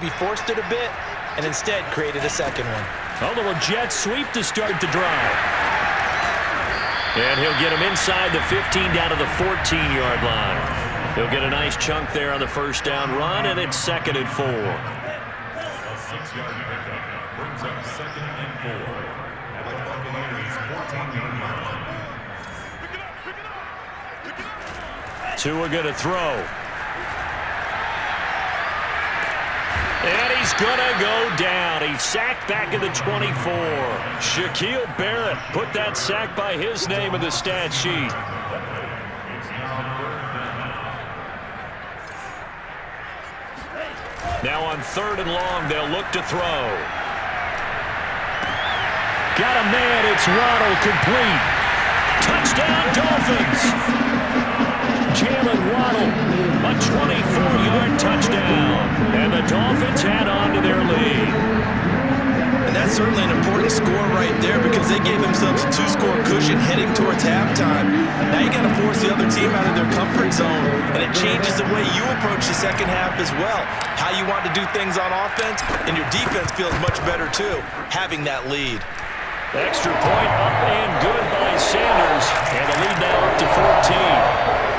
He forced it a bit and instead created a second one. A little jet sweep to start the drive. And he'll get him inside the 15 down to the 14-yard line. He'll get a nice chunk there on the first down run, and it's 2nd and 4. A 6-yard pickup brings up 2nd and 4 at the Buccaneers' 14-yard line. Tua going to throw. And he's going to go down. He's sacked back at the 24. Shaquille Barrett put that sack by his name in the stat sheet. Now on 3rd and long, they'll look to throw. Got a man. It's Waddle, complete. Touchdown, Dolphins. Jalen Waddle, a 24-yard touchdown. And the Dolphins add on to their lead. And that's certainly an important score right there because they gave themselves a 2-score cushion heading towards halftime. Now you got to force the other team out of their comfort zone, and it changes the way you approach the second half as well. How you want to do things on offense, and your defense feels much better too, having that lead. Extra point up and good by Sanders, and the lead now up to 14.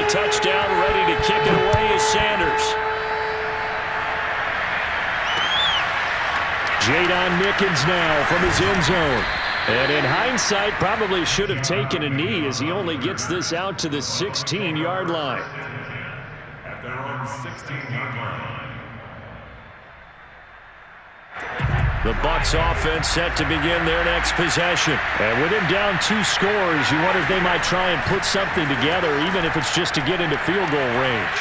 Touchdown, ready to kick it away is Sanders. Jadon Mickens now from his end zone. And in hindsight, probably should have taken a knee as he only gets this out to the 16-yard line. At their own 16-yard line. The Bucs offense set to begin their next possession. And with him down 2 scores, you wonder if they might try and put something together, even if it's just to get into field goal range.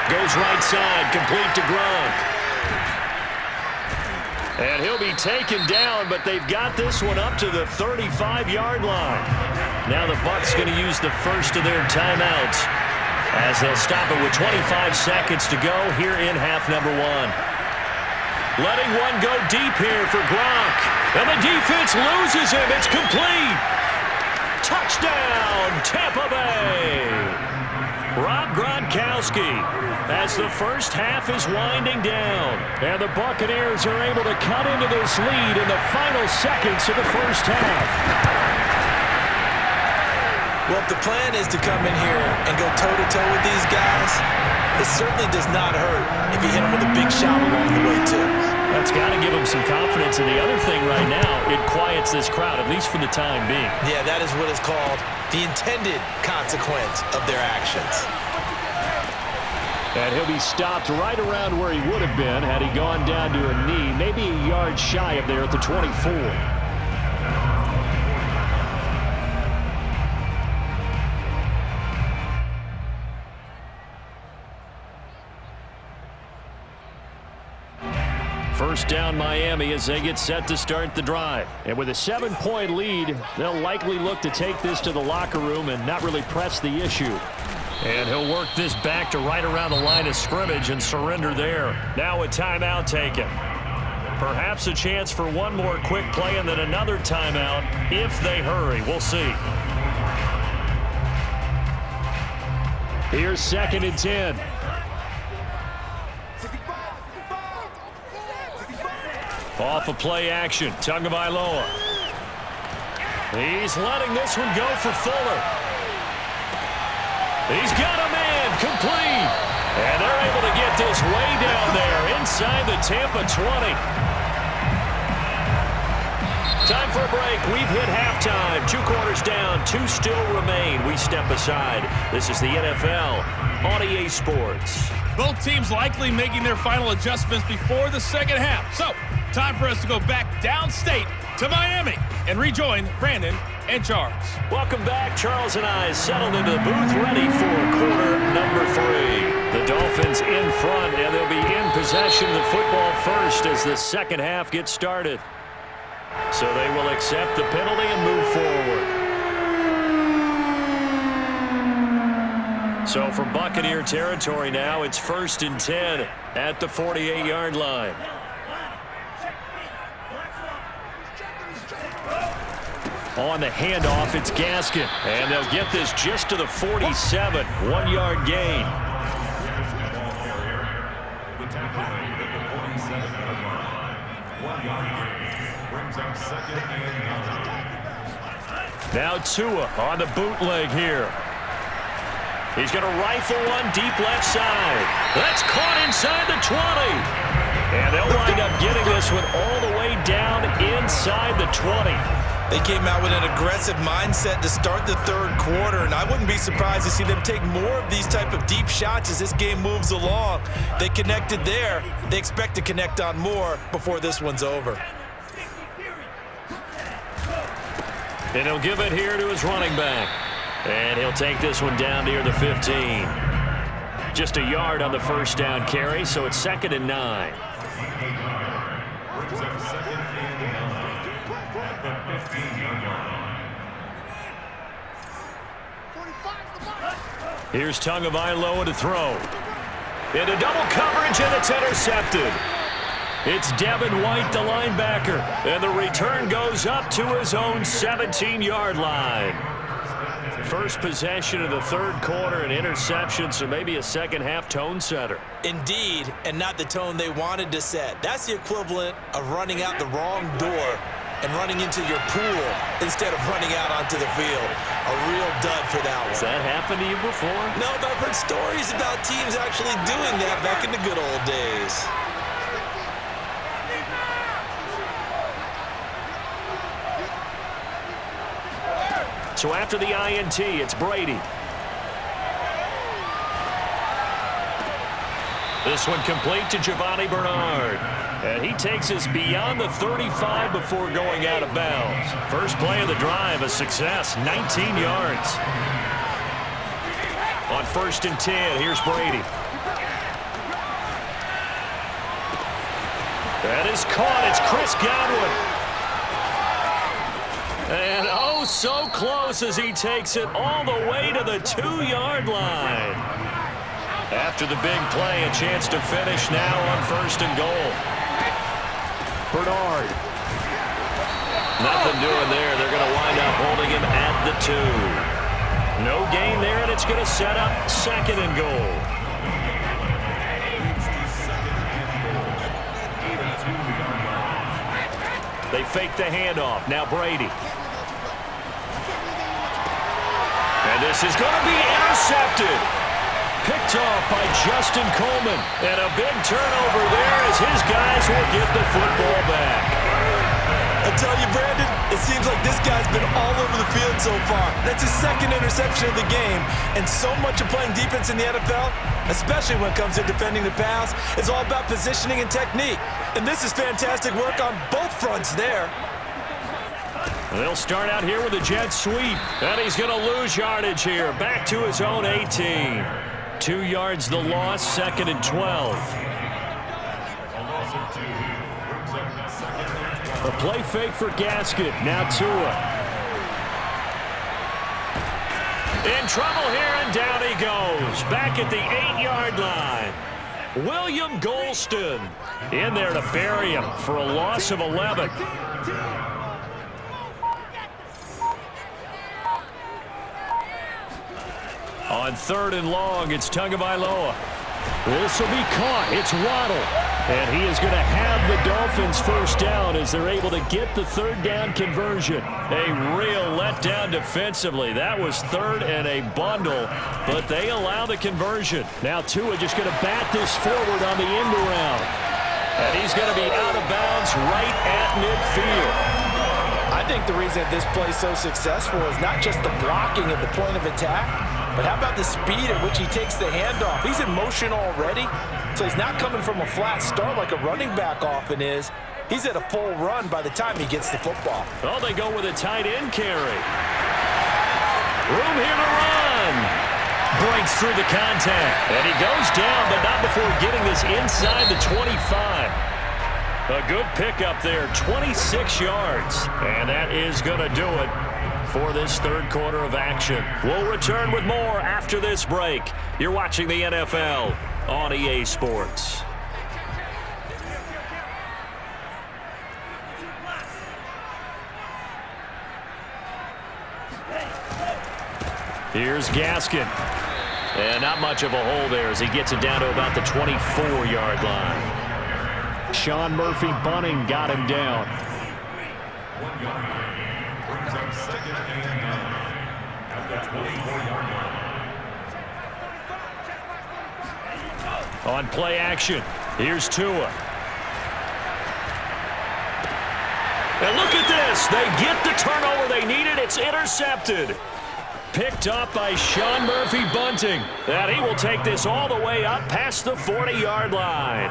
Goes right side, complete to Gronk. And he'll be taken down, but they've got this one up to the 35-yard line. Now the Bucs going to use the first of their timeouts as they'll stop it with 25 seconds to go here in half number 1. Letting one go deep here for Gronk. And the defense loses him. It's complete. Touchdown, Tampa Bay. Rob Gronkowski as the first half is winding down. And the Buccaneers are able to cut into this lead in the final seconds of the first half. Well, if the plan is to come in here and go toe-to-toe with these guys, it certainly does not hurt if you hit them with a big shot along the way, too. That's got to give them some confidence. And the other thing right now, it quiets this crowd, at least for the time being. Yeah, that is what is called the intended consequence of their actions. And he'll be stopped right around where he would have been had he gone down to a knee, maybe a yard shy of there at the 24. First down Miami as they get set to start the drive. And with a 7-point lead, they'll likely look to take this to the locker room and not really press the issue. And he'll work this back to right around the line of scrimmage and surrender there. Now a timeout taken. Perhaps a chance for one more quick play and then another timeout if they hurry. We'll see. Here's 2nd and 10. Off of play action, Tagovailoa. He's letting this one go for Fuller. He's got a man, complete. And they're able to get this way down there inside the Tampa 20. Time for a break. We've hit halftime. 2 quarters down, 2 still remain. We step aside. This is the NFL on EA Sports. Both teams likely making their final adjustments before the second half. So, time for us to go back downstate to Miami and rejoin Brandon and Charles. Welcome back. Charles and I settled into the booth, ready for quarter number 3. The Dolphins in front, and they'll be in possession of the football first as the second half gets started. So they will accept the penalty and move forward. So from Buccaneer territory now, it's 1st and 10 at the 48-yard line. On the handoff, it's Gaskin. And they'll get this just to the 47. 1-yard gain. The tackle made at the 47-yard line. 1 yard gain brings up 2nd and 9. Now Tua on the bootleg here. He's going to rifle one deep left side. That's caught inside the 20. And they'll wind up getting this one all the way down inside the 20. They came out with an aggressive mindset to start the third quarter, and I wouldn't be surprised to see them take more of these type of deep shots as this game moves along. They connected there. They expect to connect on more before this one's over. And he'll give it here to his running back. And he'll take this one down near the 15. Just a yard on the first down carry, so it's 2nd and 9. Brings up 2nd and 9 at the 15-yard line. Here's Tagovailoa to throw. Into double coverage, and it's intercepted. It's Devin White, the linebacker. And the return goes up to his own 17-yard line. First possession of the third quarter, an interception, so maybe a second-half tone setter. Indeed, and not the tone they wanted to set. That's the equivalent of running out the wrong door and running into your pool instead of running out onto the field. A real dud for that one. Has that happened to you before? No, but I've heard stories about teams actually doing that back in the good old days. So after the INT, it's Brady. This one complete to Giovanni Bernard. And he takes us beyond the 35 before going out of bounds. First play of the drive, a success, 19 yards. On 1st and 10, here's Brady. That is caught. It's Chris Godwin. And oh, so close as he takes it all the way to the 2-yard line. After the big play, a chance to finish now on 1st and goal. Bernard. Nothing doing there. They're going to wind up holding him at the 2. No gain there, and it's going to set up 2nd and goal. They fake the handoff. Now Brady. And this is going to be intercepted. Picked off by Justin Coleman. And a big turnover there as his guys will get the football back. I tell you, Brandon, it seems like this guy's been all over the field so far. That's his 2nd interception of the game. And so much of playing defense in the NFL, especially when it comes to defending the pass, is all about positioning and technique. And this is fantastic work on both fronts there. They'll start out here with a jet sweep. And he's going to lose yardage here. Back to his own 18. 2 yards the loss, 2nd and 12. A play fake for Gaskin. Now Tua. In trouble here, and down he goes. Back at the 8-yard line. William Golston in there to bury him for a loss of 11. On 3rd and long, it's Tagovailoa. This will be caught. It's Waddle. And he is going to have the Dolphins first down as they're able to get the 3rd down conversion. A real letdown defensively. That was 3rd and a bundle, but they allow the conversion. Now Tua just going to bat this forward on the end around. And he's going to be out of bounds right at midfield. I think the reason this play is so successful is not just the blocking at the point of attack, but how about the speed at which he takes the handoff? He's in motion already, so he's not coming from a flat start like a running back often is. He's at a full run by the time he gets the football. Oh, they go with a tight end carry. Room here to run. Breaks through the contact. And he goes down, but not before getting this inside the 25. A good pickup there, 26 yards. And that is going to do it for this third quarter of action. We'll return with more after this break. You're watching the NFL on EA Sports. Here's Gaskin. And not much of a hole there as he gets it down to about the 24-yard line. Sean Murphy Bunting got him down. 1 yard line. Brings up second and 9 at the 24-yard line. On play action, here's Tua. And look at this. They get the turnover they needed. It's intercepted. Picked up by Sean Murphy Bunting. And he will take this all the way up past the 40-yard line.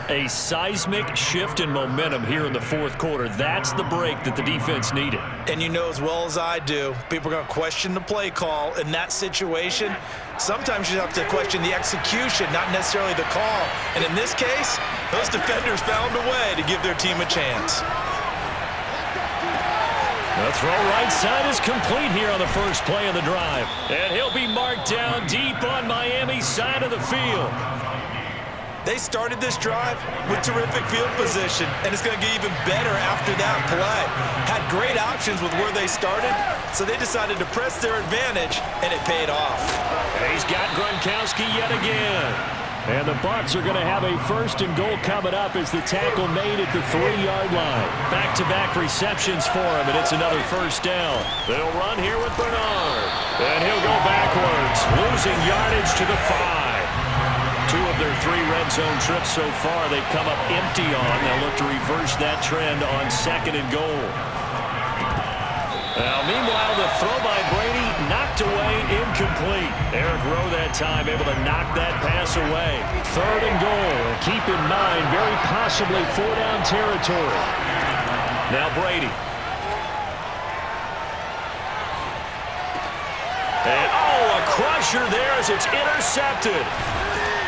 A seismic shift in momentum here in the fourth quarter. That's the break that the defense needed. And you know as well as I do, people are going to question the play call in that situation. Sometimes you have to question the execution, not necessarily the call. And in this case, those defenders found a way to give their team a chance. The throw right side is complete here on the first play of the drive. And he'll be marked down deep on Miami's side of the field. They started this drive with terrific field position, and it's going to get even better after that play. Had great options with where they started, so they decided to press their advantage, and it paid off. And he's got Gronkowski yet again. And the Bucs are going to have a first and goal coming up as the tackle made at the 3-yard line. Back-to-back receptions for him, and it's another first down. They'll run here with Bernard. And he'll go backwards, losing yardage to the 5. 2 of their 3 red zone trips so far they've come up empty on. They'll look to reverse that trend on second and goal. Now, meanwhile, the throw by Brady knocked away, incomplete. Eric Rowe that time able to knock that pass away. Third and goal. Keep in mind, very possibly 4-down territory. Now Brady. And, a crusher there as it's intercepted.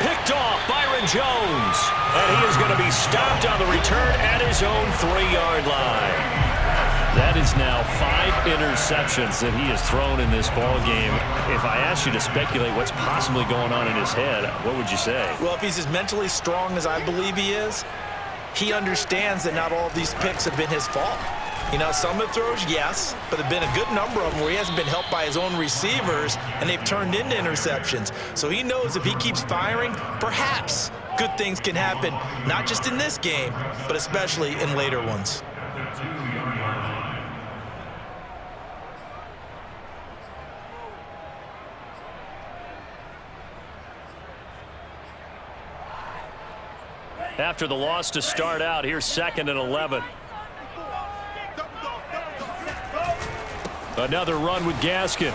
Picked off Byron Jones. And he is going to be stopped on the return at his own 3-yard line. That is now 5 interceptions that he has thrown in this ball game. If I asked you to speculate what's possibly going on in his head, what would you say? Well, if he's as mentally strong as I believe he is, he understands that not all of these picks have been his fault. You know, some of the throws, yes, but there have been a good number of them where he hasn't been helped by his own receivers, and they've turned into interceptions. So he knows if he keeps firing, perhaps good things can happen, not just in this game, but especially in later ones. After the loss to start out, here's 2nd and 11. Another run with Gaskin.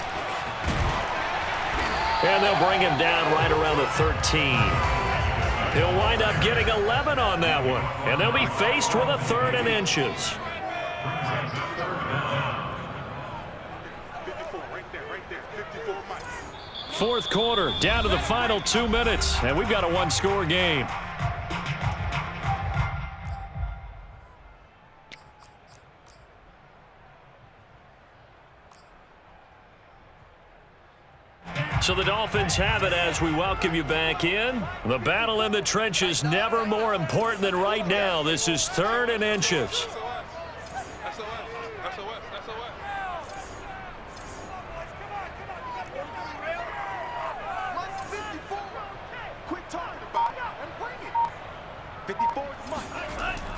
And they'll bring him down right around the 13. He'll wind up getting 11 on that one. And they'll be faced with a 3rd and inches. Fourth quarter, down to the final 2 minutes. And we've got a 1-score game. So the Dolphins have it as we welcome you back in. The battle in the trenches never more important than right now. This is 3rd and inches.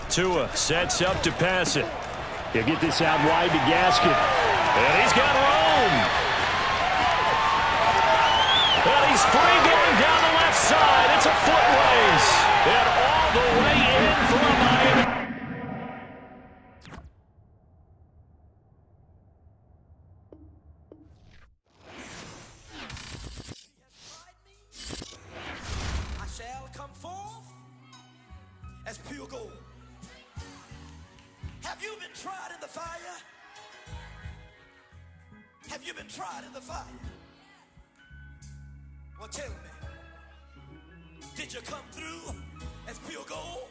Tua sets up to pass it. He'll get this out wide to Gaskin. And he's got room. And he's free going down the left side. It's a foot race. And all the way in for a Miami. I shall come forth as pure gold. Have you been tried in the fire? Have you been tried in the fire? Well, tell me, did you come through as pure gold?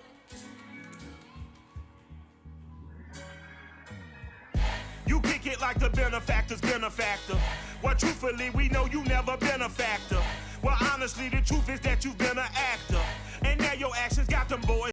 You you kick it like the benefactor's been a factor. Well, truthfully, we know you never been a factor. Well, honestly, the truth is that you've been an actor. And now your actions got them boys